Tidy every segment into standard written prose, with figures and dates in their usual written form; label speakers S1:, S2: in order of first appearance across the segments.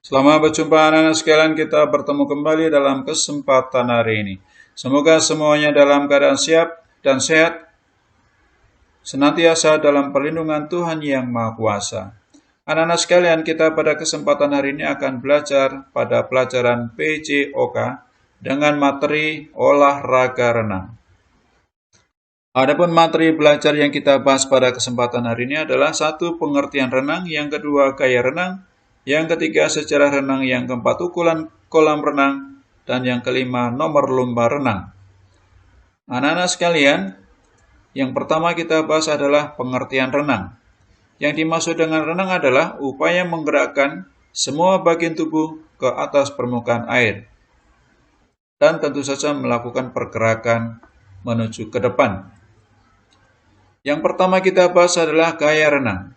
S1: Selamat berjumpa anak-anak sekalian, kita bertemu kembali dalam kesempatan hari ini. Semoga semuanya dalam keadaan siap dan sehat, senantiasa dalam perlindungan Tuhan Yang Maha Kuasa. Anak-anak sekalian, kita pada kesempatan hari ini akan belajar pada pelajaran PJOK dengan materi olahraga renang. Adapun materi belajar yang kita bahas pada kesempatan hari ini adalah satu, pengertian renang, yang kedua, gaya renang, yang ketiga, sejarah renang, yang keempat, ukuran kolam renang, dan yang kelima, nomor lomba renang. Anak-anak sekalian, yang pertama kita bahas adalah pengertian renang. Yang dimaksud dengan renang adalah upaya menggerakkan semua bagian tubuh ke atas permukaan air, dan tentu saja melakukan pergerakan menuju ke depan. Yang pertama kita bahas adalah gaya renang.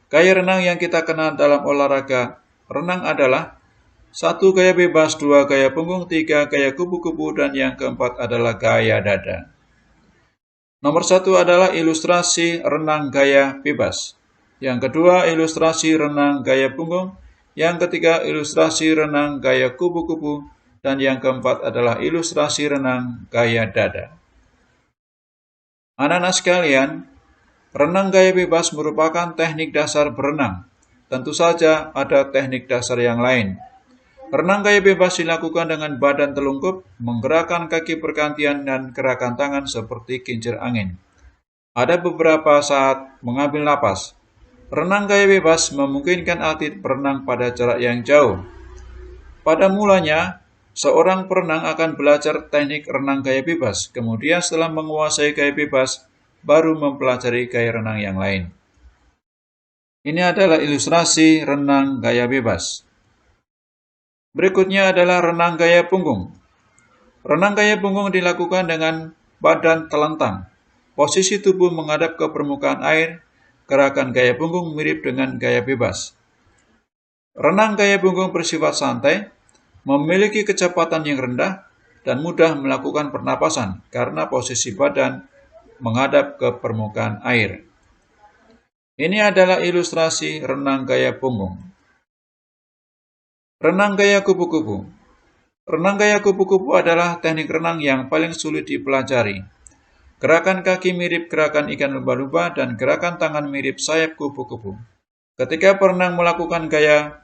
S1: Gaya renang yang kita kenal dalam olahraga renang adalah 1. Gaya bebas, 2. Gaya punggung, 3. Gaya kupu-kupu, dan yang keempat adalah gaya dada. Nomor 1 adalah ilustrasi renang gaya bebas. Yang kedua, ilustrasi renang gaya punggung. Yang ketiga, ilustrasi renang gaya kupu-kupu, dan yang keempat adalah ilustrasi renang gaya dada. Anak-anak sekalian, renang gaya bebas merupakan teknik dasar berenang. Tentu saja ada teknik dasar yang lain. Renang gaya bebas dilakukan dengan badan telungkup, menggerakkan kaki bergantian, dan gerakan tangan seperti kincir angin. Ada beberapa saat mengambil napas. Renang gaya bebas memungkinkan atlet berenang pada jarak yang jauh. Pada mulanya, seorang perenang akan belajar teknik renang gaya bebas. Kemudian setelah menguasai gaya bebas, baru mempelajari gaya renang yang lain. Ini adalah ilustrasi renang gaya bebas. Berikutnya adalah renang gaya punggung. Renang gaya punggung dilakukan dengan badan telentang. Posisi tubuh menghadap ke permukaan air. Gerakan gaya punggung mirip dengan gaya bebas. Renang gaya punggung bersifat santai, memiliki kecepatan yang rendah, dan mudah melakukan pernapasan karena posisi badan menghadap ke permukaan air. Ini adalah ilustrasi renang gaya punggung. Renang gaya kupu-kupu. Renang gaya kupu-kupu adalah teknik renang yang paling sulit dipelajari. Gerakan kaki mirip gerakan ikan lumba-lumba dan gerakan tangan mirip sayap kupu-kupu. Ketika perenang melakukan gaya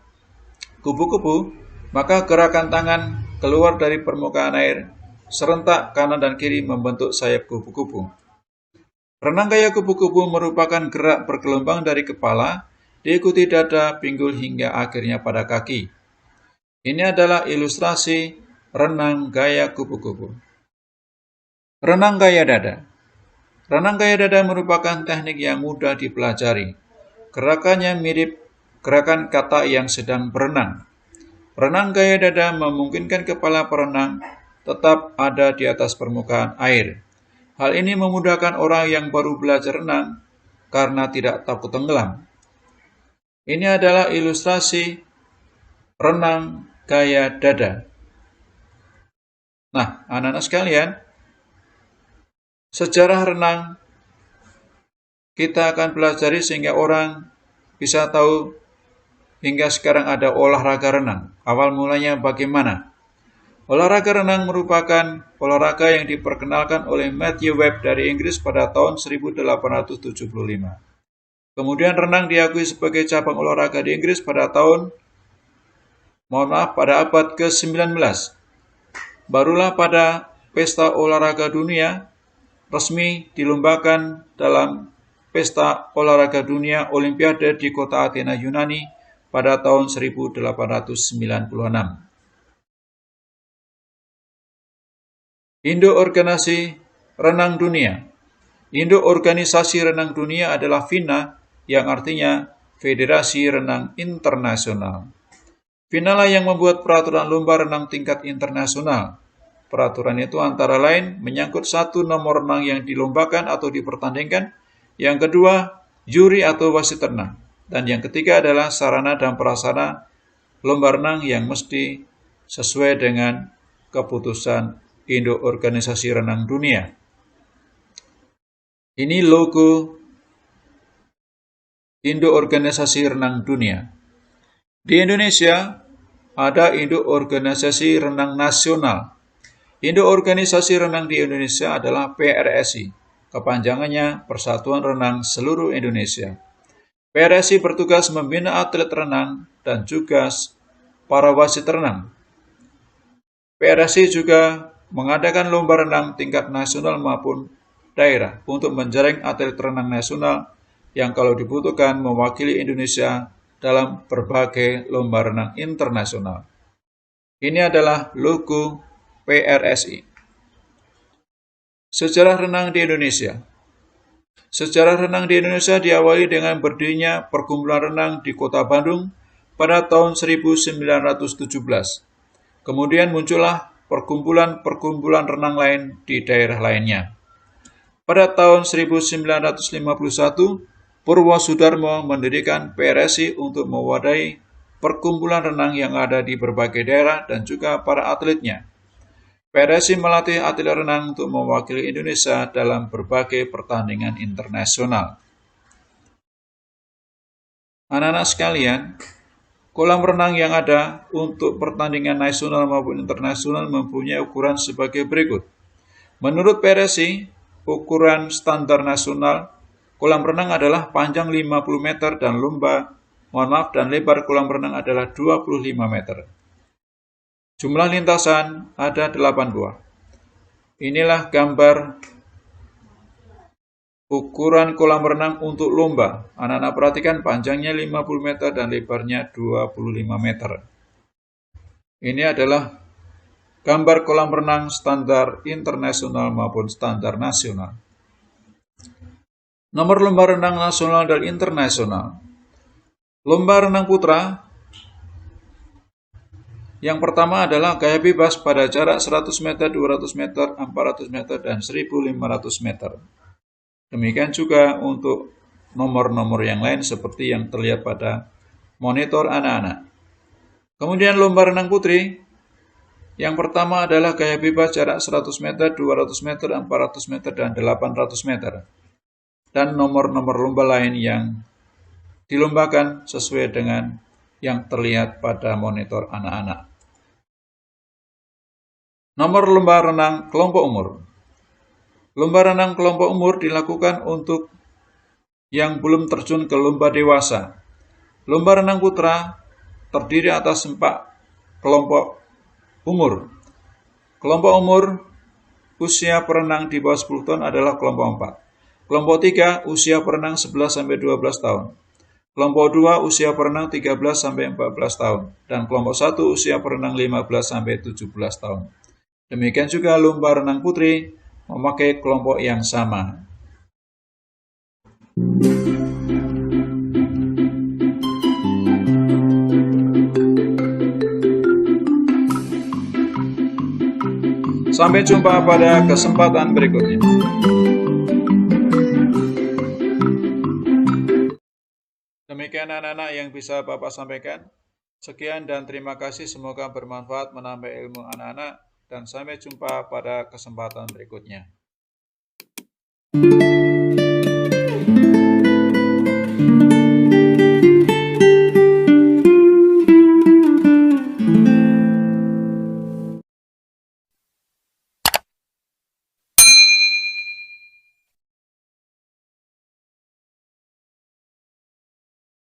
S1: kupu-kupu, maka gerakan tangan keluar dari permukaan air, serentak kanan dan kiri membentuk sayap kupu-kupu. Renang gaya kupu-kupu merupakan gerak bergelombang dari kepala, diikuti dada, pinggul, hingga akhirnya pada kaki. Ini adalah ilustrasi renang gaya kupu-kupu. Renang gaya dada. Renang gaya dada merupakan teknik yang mudah dipelajari. Gerakannya mirip gerakan kata yang sedang berenang. Renang gaya dada memungkinkan kepala perenang tetap ada di atas permukaan air. Hal ini memudahkan orang yang baru belajar renang karena tidak takut tenggelam. Ini adalah ilustrasi renang gaya dada. Nah, anak-anak sekalian, sejarah renang kita akan pelajari sehingga orang bisa tahu hingga sekarang ada olahraga renang. Awal mulanya bagaimana? Olahraga renang merupakan olahraga yang diperkenalkan oleh Matthew Webb dari Inggris pada tahun 1875. Kemudian renang diakui sebagai cabang olahraga di Inggris pada pada abad ke-19. Barulah pada pesta olahraga dunia resmi dilombakan dalam pesta olahraga dunia Olimpiade di kota Athena, Yunani pada tahun 1896. Indo-Organisasi Renang Dunia. Indo-Organisasi Renang Dunia adalah FINA, yang artinya Federasi Renang Internasional. FINA lah yang membuat peraturan lomba renang tingkat internasional. Peraturan itu antara lain menyangkut 1. Nomor renang yang dilombakan atau dipertandingkan, yang kedua, juri atau wasit renang, dan yang ketiga adalah sarana dan prasarana lomba renang yang mesti sesuai dengan keputusan Indo-Organisasi Renang Dunia. Ini logo Indo-Organisasi Renang Dunia. Di Indonesia, ada induk organisasi renang nasional. Induk organisasi renang di Indonesia adalah PRSI, kepanjangannya Persatuan Renang Seluruh Indonesia. PRSI bertugas membina atlet renang dan juga para wasit renang. PRSI juga mengadakan lomba renang tingkat nasional maupun daerah untuk menjaring atlet renang nasional yang kalau dibutuhkan mewakili Indonesia dalam berbagai lomba renang internasional. Ini adalah logo PRSI. Sejarah renang di Indonesia. Sejarah renang di Indonesia diawali dengan berdirinya perkumpulan renang di Kota Bandung pada tahun 1917. Kemudian muncullah perkumpulan-perkumpulan renang lain di daerah lainnya. Pada tahun 1951, Purwo Sudarmo mendirikan PRSI untuk mewadahi perkumpulan renang yang ada di berbagai daerah dan juga para atletnya. PRSI melatih atlet renang untuk mewakili Indonesia dalam berbagai pertandingan internasional. Anak-anak sekalian, kolam renang yang ada untuk pertandingan nasional maupun internasional mempunyai ukuran sebagai berikut. Menurut PRSI, ukuran standar nasional kolam renang adalah panjang 50 meter dan lebar kolam renang adalah 25 meter. Jumlah lintasan ada 8 buah. Inilah gambar ukuran kolam renang untuk lomba. Anak-anak perhatikan, panjangnya 50 meter dan lebarnya 25 meter. Ini adalah gambar kolam renang standar internasional maupun standar nasional. Nomor lomba renang nasional dan internasional. Lomba renang putra yang pertama adalah gaya bebas pada jarak 100 meter, 200 meter, 400 meter, dan 1500 meter. Demikian juga untuk nomor-nomor yang lain seperti yang terlihat pada monitor anak-anak. Kemudian lomba renang putri, yang pertama adalah gaya bebas jarak 100 meter, 200 meter, 400 meter, dan 800 meter. Dan nomor-nomor lomba lain yang dilombakan sesuai dengan yang terlihat pada monitor anak-anak. Nomor lomba renang kelompok umur. Lomba renang kelompok umur dilakukan untuk yang belum terjun ke lomba dewasa. Lomba renang putra terdiri atas 4 kelompok umur. Kelompok umur usia perenang di bawah 10 tahun adalah kelompok 4. Kelompok 3 usia perenang 11-12 tahun. Kelompok 2 usia perenang 13-14 tahun. Dan kelompok 1 usia perenang 15-17 tahun. Demikian juga lomba renang putri memakai kelompok yang sama. Sampai jumpa pada kesempatan berikutnya. Demikian anak-anak yang bisa Bapak sampaikan. Sekian dan terima kasih, semoga bermanfaat menambah ilmu anak-anak dan sampai jumpa pada kesempatan berikutnya.